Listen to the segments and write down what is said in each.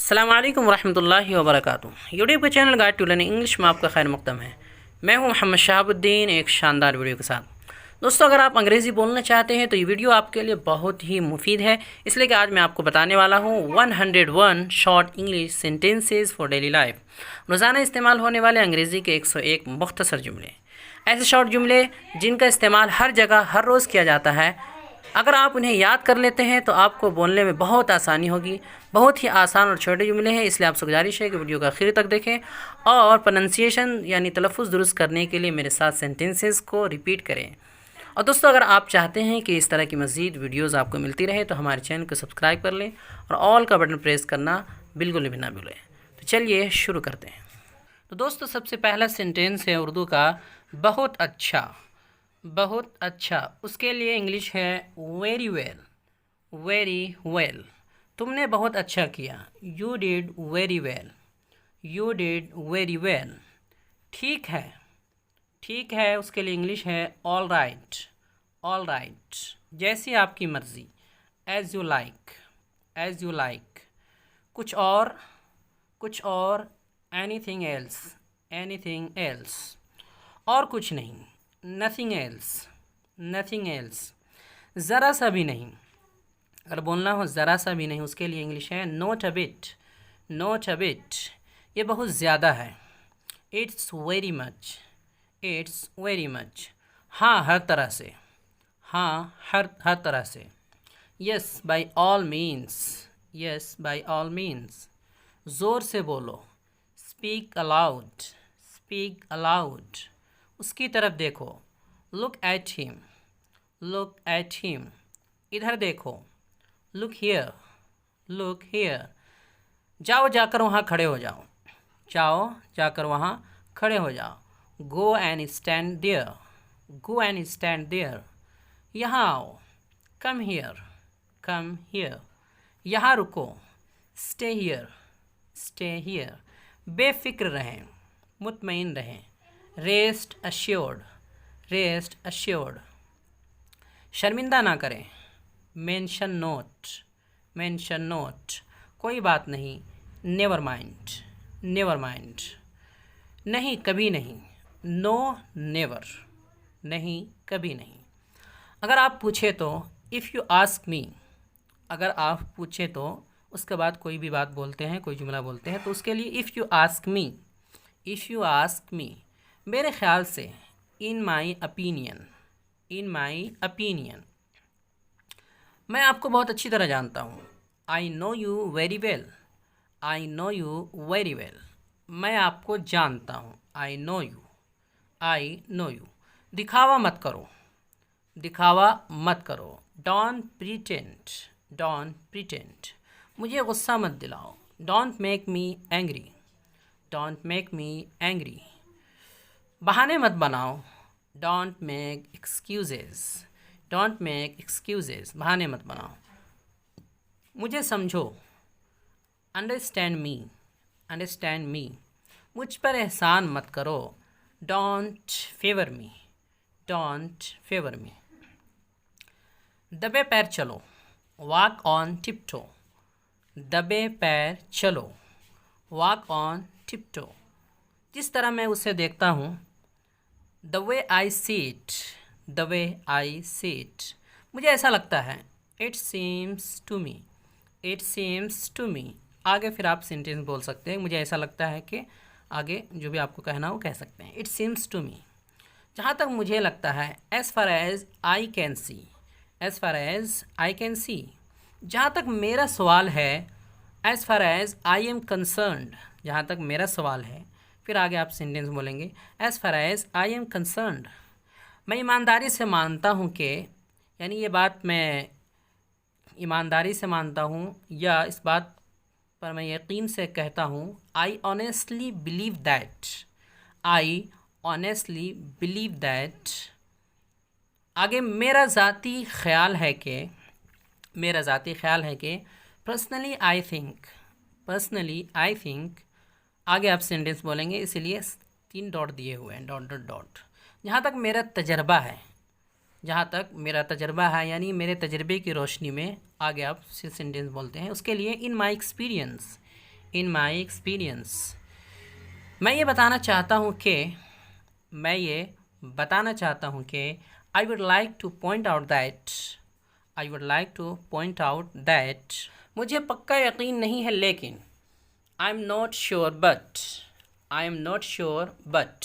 अस्सलाम वालेकुम रहमतुल्लाहि व बरकातुहू। यूट्यूब के channel guide to learning English में आपका खैर मक़दम है। मैं हूं मोहम्मद शहाबुद्दीन, एक शानदार वीडियो के साथ। दोस्तों, अगर आप अंग्रेज़ी बोलना चाहते हैं तो ये वीडियो आपके लिए बहुत ही मुफीद है, इसलिए कि आज मैं आपको बताने वाला हूं 101 short English sentences for daily life. रोज़ाना इस्तेमाल होने वाले अंग्रेज़ी के 101 मुख्तसर जुमले, ऐसे शॉर्ट जुमले जिनका इस्तेमाल हर जगह हर रोज़ किया जाता है। अगर आप उन्हें याद कर लेते हैं तो आपको बोलने में बहुत आसानी होगी। बहुत ही आसान और छोटे जुमले हैं, इसलिए आपसे गुजारिश है कि वीडियो का आखिर तक देखें और प्रोनंसिएशन यानी तलफ़ुज़ दुरुस्त करने के लिए मेरे साथ सेंटेंसेस को रिपीट करें। और दोस्तों, अगर आप चाहते हैं कि इस तरह की मज़ीद वीडियोज़ आपको मिलती रहे तो हमारे चैनल को सब्सक्राइब कर लें और ऑल का बटन प्रेस करना बिल्कुल भी ना भूलें। तो चलिए शुरू करते हैं। तो दोस्तों, सबसे पहला सेंटेंस है उर्दू का बहुत अच्छा। बहुत अच्छा, उसके लिए इंग्लिश है वेरी वेल। वेरी वेल, तुमने बहुत अच्छा किया। You did very well. You did very well. ठीक है। ठीक है, उसके लिए इंग्लिश है ऑल राइट। ऑल राइट, जैसी आपकी मर्ज़ी। As you like. As you like. कुछ और। कुछ और। Anything else. एनीथिंग एल्स, और कुछ नहीं। Nothing else. नथिंग एल्स, ज़रा सा भी नहीं। अगर बोलना हो ज़रा सा भी नहीं, उसके लिए इंग्लिश है not a bit. Not a bit, ये बहुत ज़्यादा है। It's very much. It's very much, हाँ हर तरह से। हाँ हर तरह से। Yes by all means. Yes by all means, ज़ोर से बोलो। Speak allowed. स्पीक अलाउड, उसकी तरफ देखो। Look at him. Look at him, इधर देखो। Look here. लुक हियर, जाओ जाकर वहाँ खड़े हो जाओ। जाओ जाकर वहाँ खड़े हो जाओ। Go and stand there. Go and stand there, यहाँ आओ। Come here. कम हियर, यहाँ रुको। Stay here. स्टे हियर, बेफिक्र रहें, मुतमईन रहें। Rest assured. रेस्ट अश्योर्ड, शर्मिंदा ना करें। Mention note. मेंशन नोट, कोई बात नहीं। Never mind. नेवर माइंड, नहीं कभी नहीं। नो नेवर, नहीं कभी नहीं। अगर आप पूछे तो इफ़ यू आस्क मी। अगर आप पूछे तो उसके बाद कोई भी बात बोलते हैं, कोई जुमला बोलते हैं, तो उसके लिए if you ask me. If you ask me, मेरे ख़्याल से। इन my opinion. In my opinion, मैं आपको बहुत अच्छी तरह जानता हूँ। I know you very well. I know you very well, मैं आपको जानता हूँ। I know you. I know you, दिखावा मत करो। दिखावा मत करो। डोंट प्रीटेंड। डोंट प्रीटेंड, मुझे गुस्सा मत दिलाओ। Don't make me angry. Don't make me angry, बहाने मत बनाओ। Don't make excuses. Don't make excuses, बहाने मत बनाओ। मुझे समझो। Understand me. अंडरस्टैंड मी, मुझ पर एहसान मत करो। Don't favour me. Don't favour me, दबे पैर चलो। Walk on tiptoe. दबे पैर चलो। वॉक ऑन टिपटो, जिस तरह मैं उसे देखता हूँ। The way I see it. The way I see it, मुझे ऐसा लगता है। It seems to me. It seems to me, आगे फिर आप सेंटेंस बोल सकते हैं। मुझे ऐसा लगता है कि आगे जो भी आपको कहना हो कह सकते हैं। इट सीम्स टू मी, जहाँ तक मुझे लगता है। As far as I can see. As far as I can see, जहाँ तक मेरा सवाल है। As far as I am concerned, जहाँ तक मेरा सवाल है। फिर आगे आप सेंटेंस बोलेंगे। As far as I am concerned, मैं ईमानदारी से मानता हूँ कि, यानी ये बात मैं ईमानदारी से मानता हूँ या इस बात पर मैं यकीन से कहता हूँ। I honestly believe that. I honestly believe that, आगे मेरा ज़ाती ख्याल है कि। मेरा ज़ाती ख्याल है कि। Personally I think. Personally I think, आगे आप सेंटेंस बोलेंगे, इसीलिए 3 डॉट दिए हुए हैं। डॉट डॉट डॉट, जहाँ तक मेरा तजर्बा है। जहाँ तक मेरा तजर्बा है, यानी मेरे तजर्बे की रोशनी में आगे आप सेंटेंस बोलते हैं। उसके लिए इन my experience. In my experience. मैं ये बताना चाहता हूँ कि I would like two point out that मुझे पक्का यकीन नहीं है लेकिन I am not sure but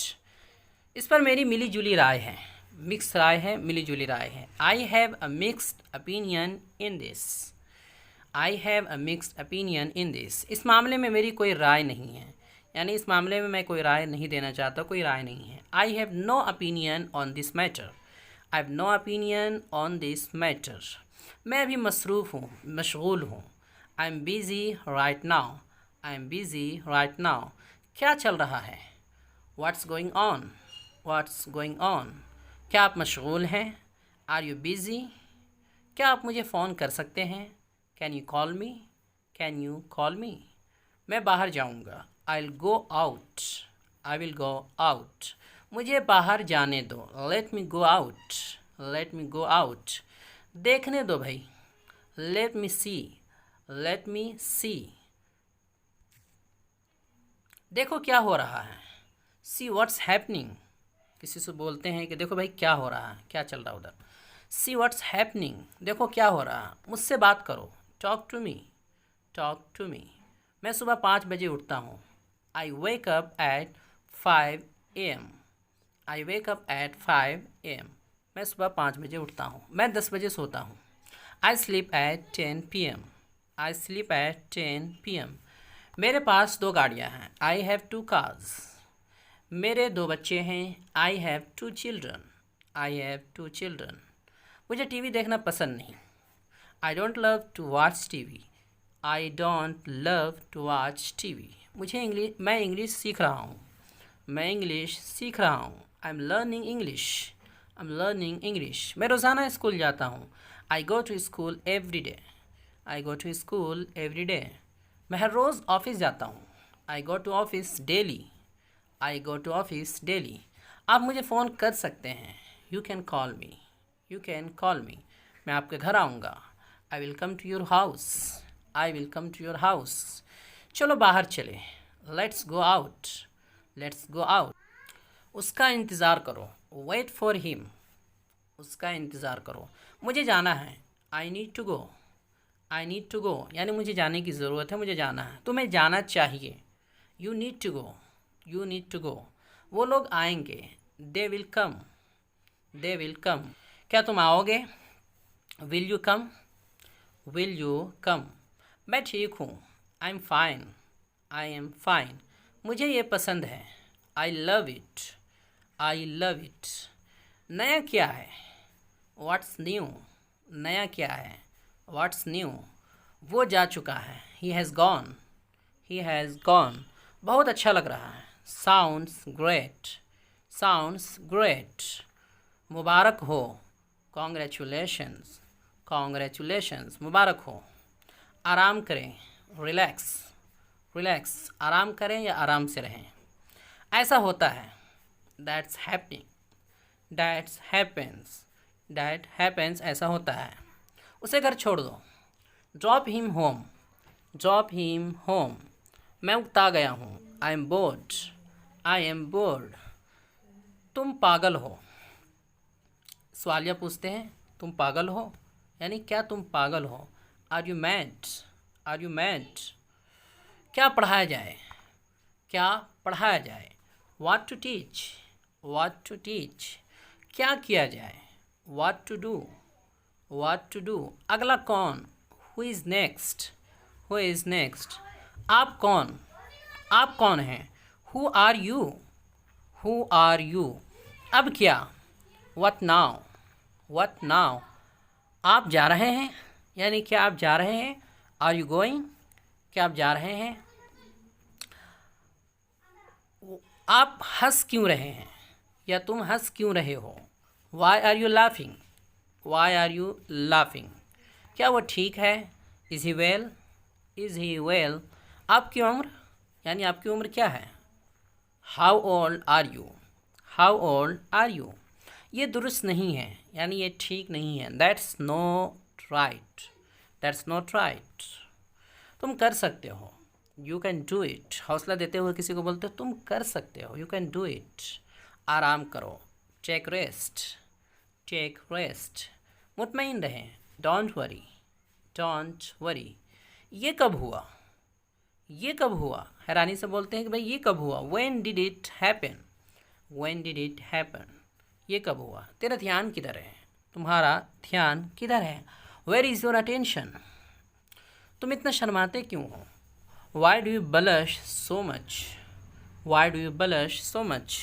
इस पर मेरी मिली जुली राय है, मिक्स राय है, मिली जुली राय है। I have a mixed opinion in this. इस मामले में मेरी कोई राय नहीं है, यानी इस मामले में मैं कोई राय नहीं देना चाहता, कोई राय नहीं है। I have no opinion on this matter. मैं अभी मशगूल हूँ। I am busy right now. क्या चल रहा है? What's going on. क्या आप मशगूल हैं? Are you busy? क्या आप मुझे फ़ोन कर सकते हैं? Can you call me? मैं बाहर जाऊँगा। I will go out. मुझे बाहर जाने दो। Let me go out. देखने दो भाई। Let me see. देखो क्या हो रहा है। सी व्हाट्स हैपनिंग। किसी से बोलते हैं कि देखो भाई क्या हो रहा है, क्या चल रहा है उधर। See what's happening. देखो क्या हो रहा है, मुझसे बात करो। Talk to me. मैं सुबह 5 बजे उठता हूँ। I wake up at 5 AM। मैं सुबह 5 बजे उठता हूँ। मैं 10 बजे सोता हूँ। I sleep at 10 PM। मेरे पास 2 गाड़ियाँ हैं। I have 2 cars। मेरे 2 बच्चे हैं। I have 2 children। मुझे टीवी देखना पसंद नहीं। I don't love to watch TV. मैं इंग्लिश सीख रहा हूँ। I am learning English. मैं रोज़ाना स्कूल जाता हूँ। I go to school every day. मैं हर रोज़ ऑफिस जाता हूँ। I go to office daily. आप मुझे फ़ोन कर सकते हैं। You can call me. मैं आपके घर आऊँगा। I will come to your house. चलो बाहर चले। Let's go out. उसका इंतज़ार करो। Wait for him. मुझे जाना है। आई नीड टू गो यानी मुझे जाने की ज़रूरत है, मुझे जाना है। तुम्हें जाना चाहिए। You need to go. वो लोग आएंगे। They will come. क्या तुम आओगे? Will you come. मैं ठीक हूँ। I am fine. मुझे ये पसंद है। I love it. नया क्या है? What's new. वो जा चुका है। He has gone. बहुत अच्छा लग रहा है। Sounds great. मुबारक हो। कॉन्ग्रेचुलेशंस। मुबारक हो। आराम करें। रिलैक्स। आराम करें या आराम से रहें। ऐसा होता है। That happens. ऐसा होता है। उसे घर छोड़ दो। Drop him home. मैं उकता गया हूँ। I M board. तुम पागल हो। सवालिया पूछते हैं, तुम पागल हो यानी क्या तुम पागल हो। Are you mad. क्या पढ़ाया जाए। What to teach. क्या किया जाए। What to do. अगला कौन। Who is next. आप कौन हैं। Who are you. अब क्या। What now. आप जा रहे हैं यानी क्या आप जा रहे हैं। Are you going. क्या आप जा रहे हैं। आप हंस क्यों रहे हैं या तुम हंस क्यों रहे हो। Why are you laughing. क्या वो ठीक है। Is he well. आपकी उम्र यानी आपकी उम्र क्या है। How old are you. ये दुरुस्त नहीं है यानी ये ठीक नहीं है। That's not right. तुम कर सकते हो। यू कैन डू इट, हौसला देते हुए किसी को बोलते हो तुम कर सकते हो, यू कैन डू इट। आराम करो, टेक रेस्ट, टेक रेस्ट। मुतमईन रहें, डोंट वरी, डोंट वरी। ये कब हुआ, ये कब हुआ, हैरानी से बोलते हैं कि भाई ये कब हुआ। When did it happen, when did it happen, ये कब हुआ। तेरा ध्यान किधर है, तुम्हारा ध्यान किधर है। वेयर इज़ योर अटेंशन, तुम इतना शर्माते क्यों हो। Why do you blush so much, why do you blush so much.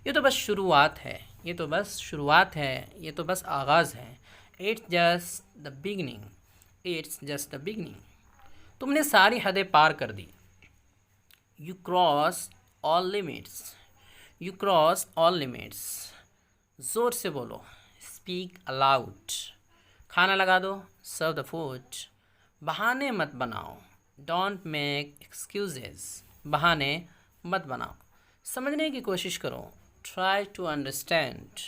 ये तो बस शुरुआत है, ये तो बस शुरुआत है, ये तो बस आगाज़ है। It's just the beginning, it's just the beginning. तुमने सारी हदें पार कर दी। You cross all limits, you cross all limits. ज़ोर से बोलो, स्पीक अलाउड। खाना लगा दो, सर्व द फूड। बहाने मत बनाओ, डोंट मेक एक्सक्यूजेज, बहाने मत बनाओ। समझने की कोशिश करो, try to understand,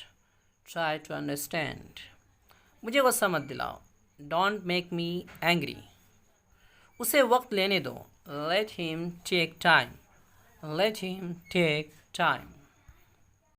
try to understand. मुझे गुस्सा मत दिलाओ, डोंट मेक मी एंग्री। उसे वक्त लेने दो, let him take time, let him take time.